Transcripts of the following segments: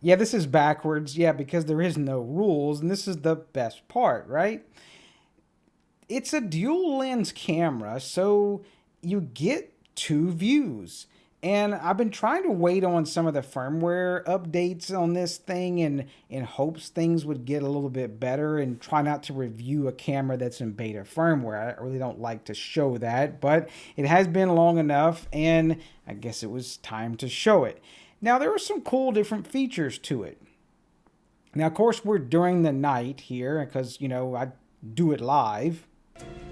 Yeah, this is backwards. Yeah, because there is no rules, and this is the best part, right? It's a dual lens camera, so you get two views. And I've been trying to wait on some of the firmware updates on this thing and in hopes things would get a little bit better, and try not to review a camera that's in beta firmware. I really don't like to show that, but it has been long enough and I guess it was time to show it. Now, there are some cool different features to it. Now, of course, we're during the night here because, I do it live.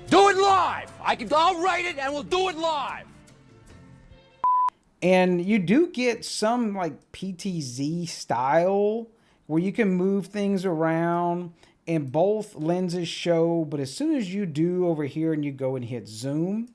Do it live! I'll write it and we'll do it live! And you do get some like PTZ style where you can move things around and both lenses show, but as soon as you do over here and you go and hit zoom,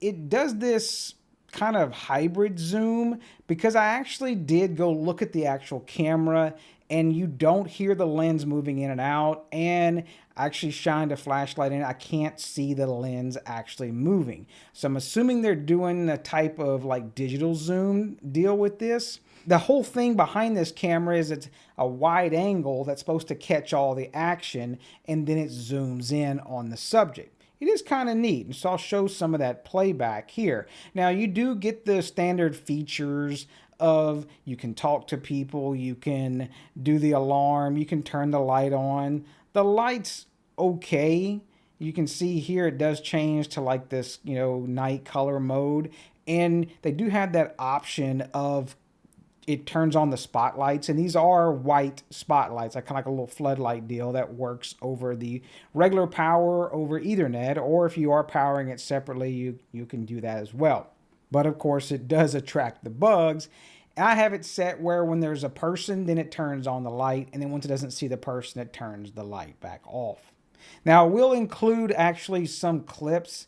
it does this kind of hybrid zoom, because I actually did go look at the actual camera and you don't hear the lens moving in and out, and I actually shined a flashlight in it. I can't see the lens actually moving. So I'm assuming they're doing a type of like digital zoom deal with this. The whole thing behind this camera is it's a wide angle that's supposed to catch all the action, and then it zooms in on the subject. It is kind of neat, and so I'll show some of that playback here. Now, you do get the standard features of you can talk to people, you can do the alarm, you can turn the light on. The light's okay. You can see here it does change to like this, night color mode, and they do have that option of it turns on the spotlights, and these are white spotlights, like kind of like a little floodlight deal that works over the regular power over Ethernet, or if you are powering it separately, you can do that as well. But of course, it does attract the bugs. And I have it set where when there's a person, then it turns on the light, and then once it doesn't see the person, it turns the light back off. Now, we'll include actually some clips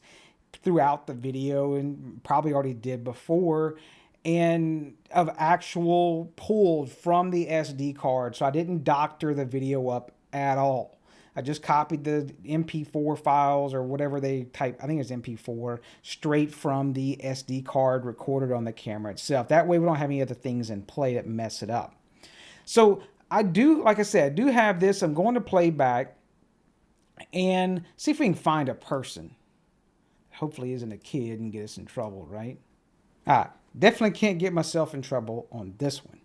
throughout the video, and probably already did before, and of actual pulled from the SD card. So I didn't doctor the video up at all. I just copied the MP4 files or whatever they type, I think it's MP4, straight from the SD card recorded on the camera itself. That way we don't have any other things in play that mess it up. So I do, like I said, I do have this. I'm going to play back and see if we can find a person. Hopefully isn't a kid and get us in trouble, right? Definitely can't get myself in trouble on this one.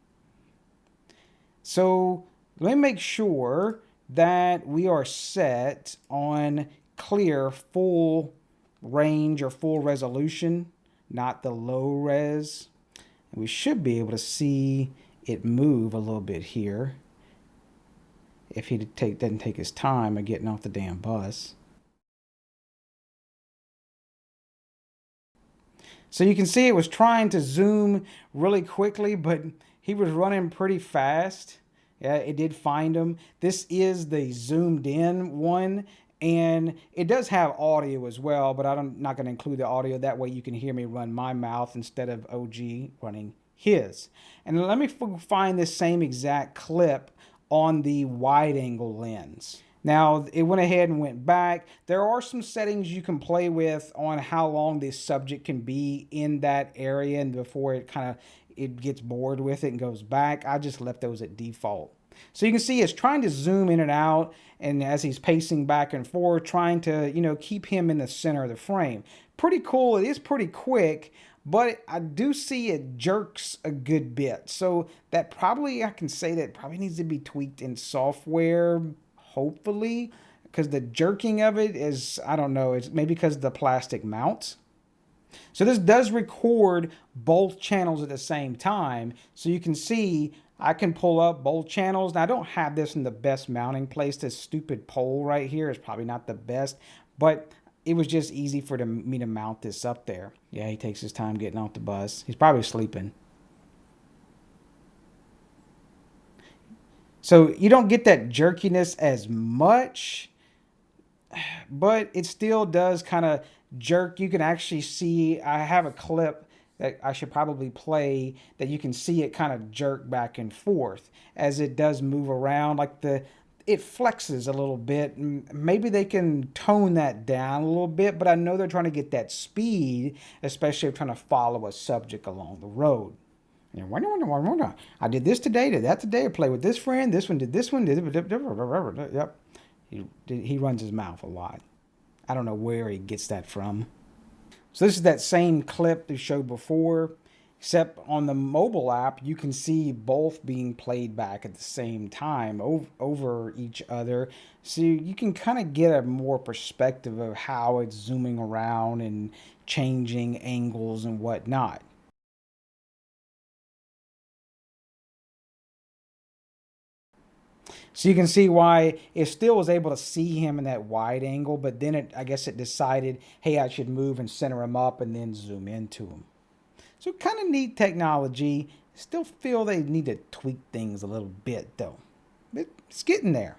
So let me make sure that we are set on clear full range or full resolution, not the low res. And we should be able to see it move a little bit here if he doesn't take his time of getting off the damn bus. So you can see it was trying to zoom really quickly, but he was running pretty fast. Yeah, it did find him. This is the zoomed in one, and it does have audio as well, but I'm not going to include the audio. That way you can hear me run my mouth instead of OG running his. And let me find this same exact clip on the wide angle lens. Now, it went ahead and went back. There are some settings you can play with on how long this subject can be in that area, and before it gets bored with it and goes back. I just left those at default. So you can see it's trying to zoom in and out, and as he's pacing back and forth, trying to, keep him in the center of the frame. Pretty cool. It is pretty quick, but I do see it jerks a good bit. So that probably, I can say that probably needs to be tweaked in software, hopefully, because the jerking of it is, I don't know, it's maybe because of the plastic mounts. So this does record both channels at the same time. So you can see I can pull up both channels. Now, I don't have this in the best mounting place. This stupid pole right here is probably not the best, but it was just easy for me to mount this up there. Yeah, he takes his time getting off the bus. He's probably sleeping. So you don't get that jerkiness as much, but it still does kind of jerk. You can actually see, I have a clip that I should probably play that you can see it kind of jerk back and forth as it does move around. Like it flexes a little bit. Maybe they can tone that down a little bit, but I know they're trying to get that speed, especially if trying to follow a subject along the road. I did this today, did that today, I played with this friend, this one did this one, yep. He runs his mouth a lot. I don't know where he gets that from. So this is that same clip we showed before, except on the mobile app, you can see both being played back at the same time over each other. So you can kind of get a more perspective of how it's zooming around and changing angles and whatnot. So you can see why it still was able to see him in that wide angle, but then I guess it decided, hey, I should move and center him up and then zoom into him. So kind of neat technology. Still feel they need to tweak things a little bit though. It's getting there.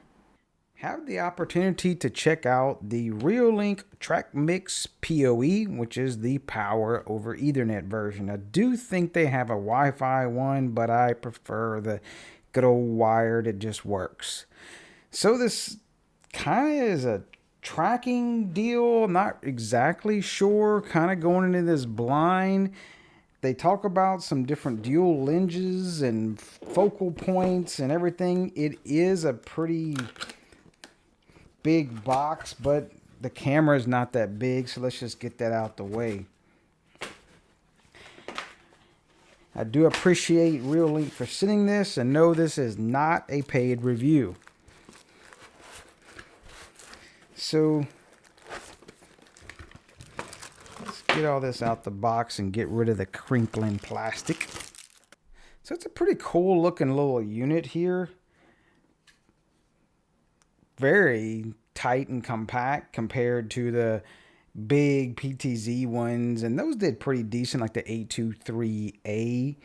Have the opportunity to check out the Reolink Trackmix PoE, which is the power over Ethernet version. I do think they have a Wi-Fi one, but I prefer the good old wired. It just works. So this kind of is a tracking deal. I'm not exactly sure. Kind of going into this blind. They talk about some different dual lenses and focal points and everything. It is a pretty big box, but the camera is not that big, so let's just get that out the way. I do appreciate Reolink for sending this, and no, this is not a paid review. So let's get all this out the box and get rid of the crinkling plastic. So it's a pretty cool looking little unit here. Very tight and compact compared to the big PTZ ones, and those did pretty decent, like the A23A.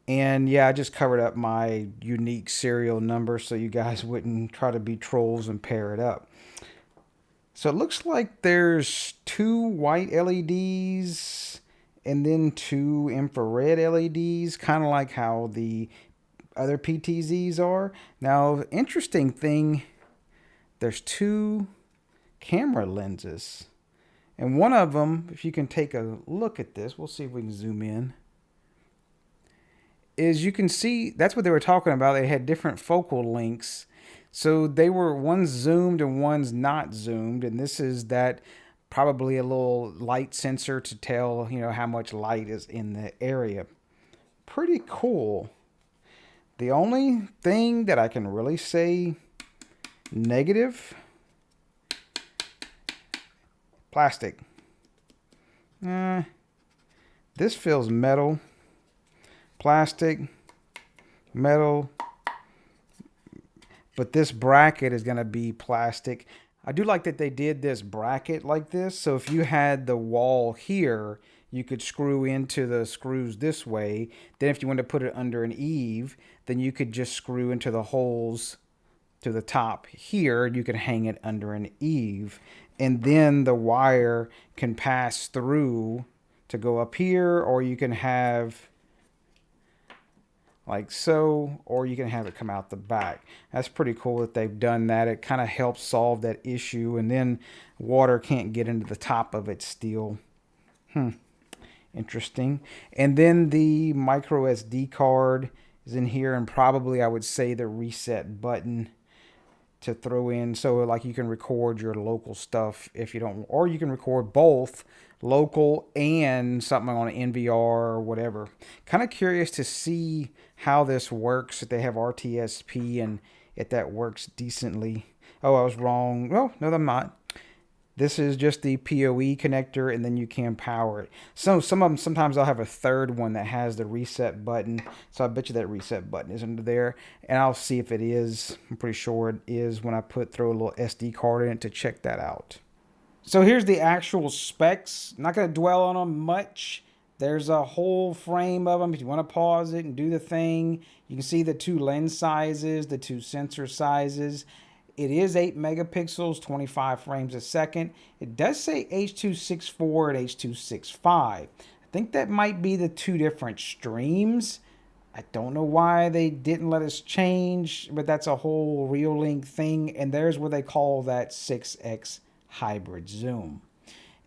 And yeah, I just covered up my unique serial number so you guys wouldn't try to be trolls and pair it up. So it looks like there's 2 white LEDs and then 2 infrared LEDs, kind of like how the other PTZs are. Now, interesting thing, there's 2 camera lenses. And one of them, if you can take a look at this, we'll see if we can zoom in, is you can see, that's what they were talking about. They had different focal lengths. So they were, one's zoomed and one's not zoomed. And this is that probably a little light sensor to tell, how much light is in the area. Pretty cool. The only thing that I can really say negative, plastic. This feels metal. Plastic, metal. But this bracket is going to be plastic. I do like that they did this bracket like this. So if you had the wall here, you could screw into the screws this way. Then if you wanted to put it under an eave, then you could just screw into the holes to the top here. You can hang it under an eave. And then the wire can pass through to go up here, or you can have like so, or you can have it come out the back. That's pretty cool that they've done that. It kind of helps solve that issue, and then water can't get into the top of it still. Interesting. And then the micro SD card is in here, and probably I would say the reset button to throw in, so like you can record your local stuff if you don't, or you can record both local and something on an NVR or whatever. Kind of curious to see how this works, if they have RTSP and if that works decently. Oh, I was wrong. Well, no, I'm not. This is just the PoE connector, and then you can power it. So some of them, sometimes I'll have a third one that has the reset button. So I bet you that reset button is under there. And I'll see if it is. I'm pretty sure it is when I throw a little SD card in it to check that out. So here's the actual specs. I'm not going to dwell on them much. There's a whole frame of them. If you want to pause it and do the thing, you can see the 2 lens sizes, the 2 sensor sizes. It is 8 megapixels, 25 frames a second. It does say H.264 and H.265. I think that might be the 2 different streams. I don't know why they didn't let us change, but that's a whole Reolink thing. And there's where they call that 6x hybrid zoom.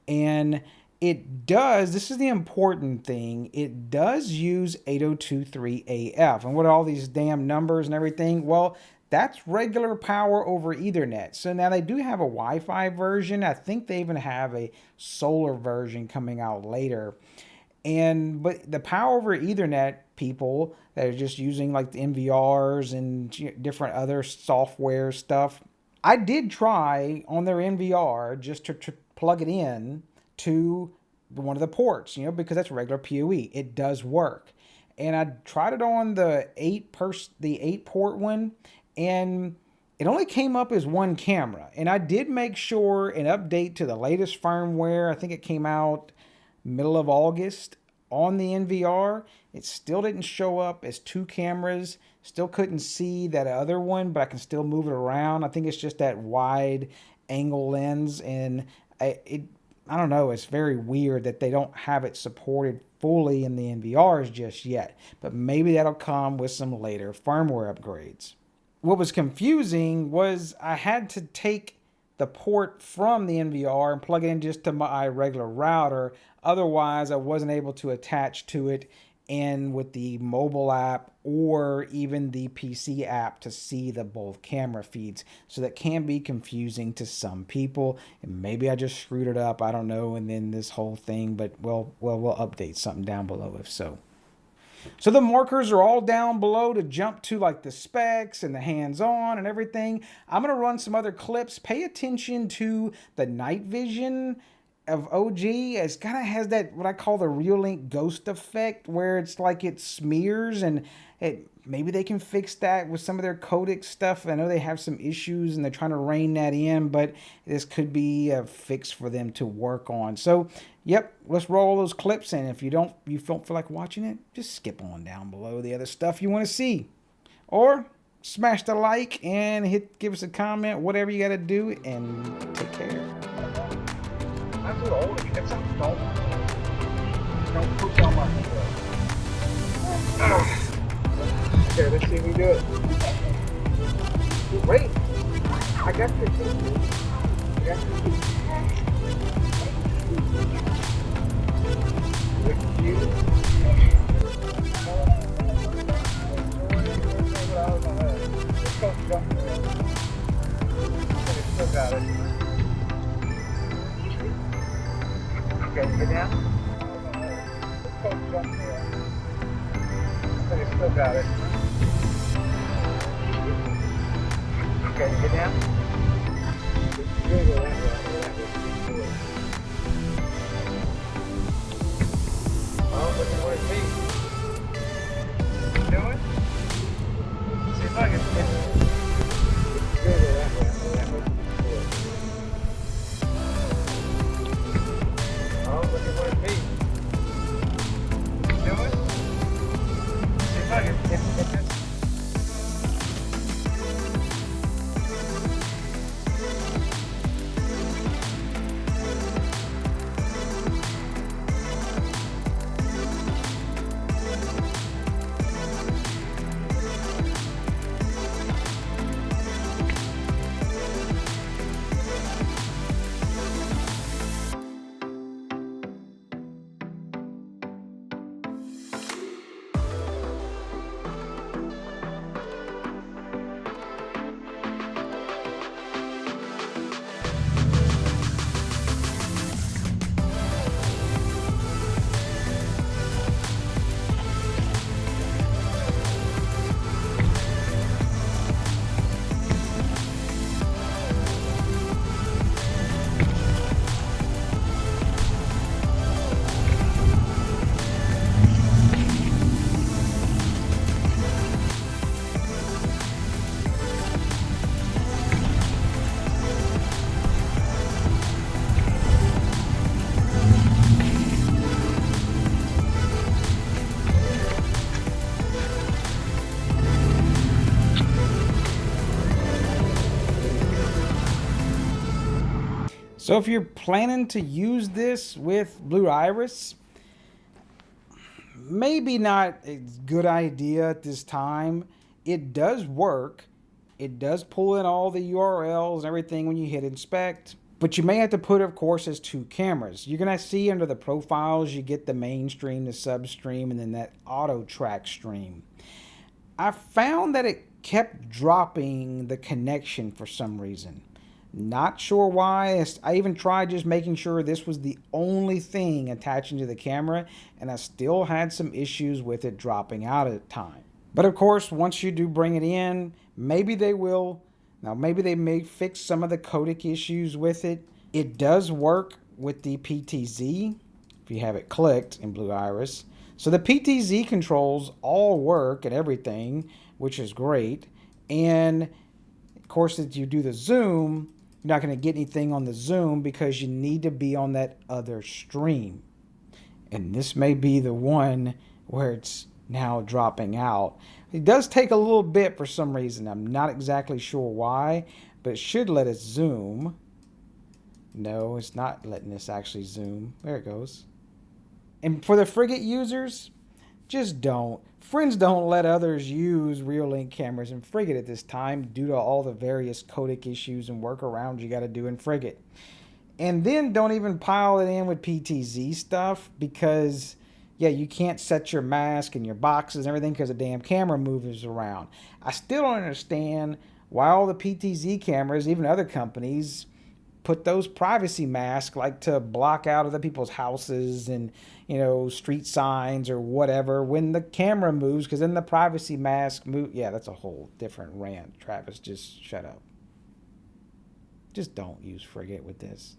And It does, this is the important thing, it does use 8023AF. And what are all these damn numbers and everything? Well, that's regular power over Ethernet. So now they do have a Wi-Fi version. I think they even have a solar version coming out later. But the power over Ethernet people that are just using like the NVRs and different other software stuff, I did try on their NVR just to plug it in to one of the ports, because that's regular PoE. It does work. And I tried it on the 8-port one, and it only came up as one camera. And I did make sure an update to the latest firmware, I think it came out middle of August, on the NVR. It still didn't show up as two cameras. Still couldn't see that other one, but I can still move it around. I think it's just that wide angle lens, and I don't know, it's very weird that they don't have it supported fully in the NVRs just yet. But maybe that'll come with some later firmware upgrades. What was confusing was I had to take the port from the NVR and plug it in just to my regular router. Otherwise, I wasn't able to attach to it and with the mobile app or even the PC app to see the both camera feeds. So that can be confusing to some people. And maybe I just screwed it up. I don't know. And then this whole thing, but we'll update something down below if so. So the markers are all down below to jump to like the specs and the hands-on and everything. I'm going to run some other clips. Pay attention to the night vision of OG. It's kind of has that what I call the Reolink ghost effect, where it's like it smears, and maybe they can fix that with some of their codec stuff. I know they have some issues and they're trying to rein that in, but this could be a fix for them to work on. So yep, let's roll those clips, and if you don't feel like watching it, just skip on down below the other stuff you want to see, or smash the like and give us a comment, whatever you got to do, and take care. I'm too old to get something. Don't push on my foot. Okay, let's see if we do it. Wait, I got the key. With you. Let's go jump there. Still got it. Okay, get down. Let's go jump there. Okay, still got it. Okay, get down. Good, go that way. Oh, look at where it's me. Do it. See if I can get it. Good, go that way. Oh, look at where it's me. Do it. See if I can get this. So if you're planning to use this with Blue Iris, maybe not a good idea at this time. It does work. It does pull in all the URLs and everything when you hit inspect, But you may have to put, of course, as 2 cameras. You're going to see under the profiles, you get the main stream, the sub stream, and then that auto track stream. I found that it kept dropping the connection for some reason. Not sure why. I even tried just making sure this was the only thing attaching to the camera, and I still had some issues with it dropping out at time. But of course, once you do bring it in, maybe they will. Now, maybe they may fix some of the codec issues with it. It does work with the PTZ, if you have it clicked in Blue Iris. So the PTZ controls all work and everything, which is great. And of course, if you do the zoom, you're not going to get anything on the zoom because you need to be on that other stream. And this may be the one where it's now dropping out. It does take a little bit for some reason. I'm not exactly sure why, but it should let us zoom. No, it's not letting us actually zoom. There it goes. And for the Frigate users, just don't. Friends don't let others use Reolink cameras in Frigate at this time due to all the various codec issues and workarounds you got to do in Frigate. And then don't even pile it in with PTZ stuff because, yeah, you can't set your mask and your boxes and everything because the damn camera moves around. I still don't understand why all the PTZ cameras, even other companies, put those privacy masks like to block out other people's houses and, you know, street signs or whatever when the camera moves, because then the privacy mask move. Yeah, that's a whole different rant. Travis, just shut up. Just don't use Frigate with this.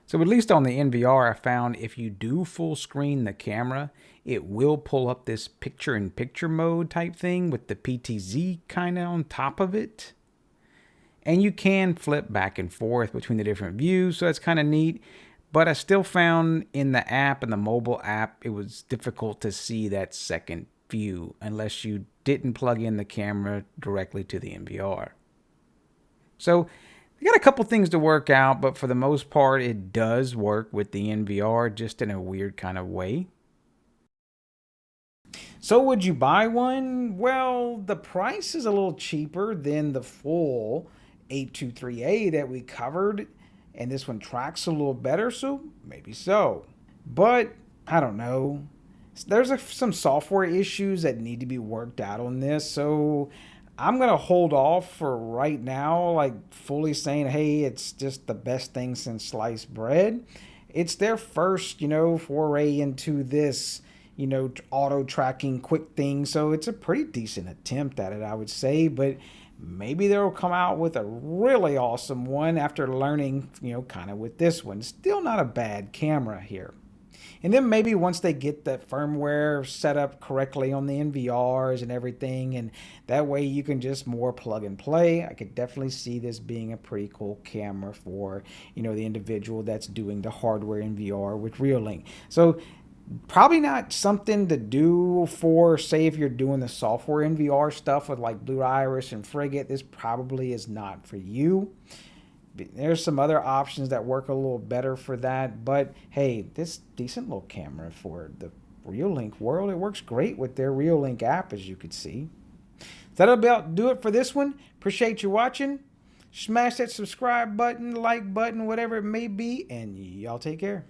So at least on the NVR, I found if you do full screen the camera, it will pull up this picture-in-picture mode type thing with the PTZ kind of on top of it. And you can flip back and forth between the different views, so that's kind of neat. But I still found in the app and the mobile app, it was difficult to see that second view unless you didn't plug in the camera directly to the NVR. So I got a couple things to work out, but for the most part, it does work with the NVR, just in a weird kind of way. So would you buy one? Well, the price is a little cheaper than the full 823A that we covered, and this one tracks a little better, so maybe so. But I don't know. There's some software issues that need to be worked out on this, so I'm going to hold off for right now, like fully saying, hey, it's just the best thing since sliced bread. It's their first, foray into this, auto tracking quick thing. So it's a pretty decent attempt at it, I would say. But maybe they'll come out with a really awesome one after learning, kind of with this one. Still not a bad camera here. And then maybe once they get the firmware set up correctly on the NVRs and everything, and that way you can just more plug and play, I could definitely see this being a pretty cool camera for, the individual that's doing the hardware NVR with Reolink. So probably not something to do for, say, if you're doing the software NVR stuff with like Blue Iris and Frigate. This probably is not for you. There's some other options that work a little better for that, but hey, this decent little camera for the Reolink world. It works great with their Reolink app, as you could see. That'll about do it for this one. Appreciate you watching. Smash that subscribe button, like button, whatever it may be, and y'all take care.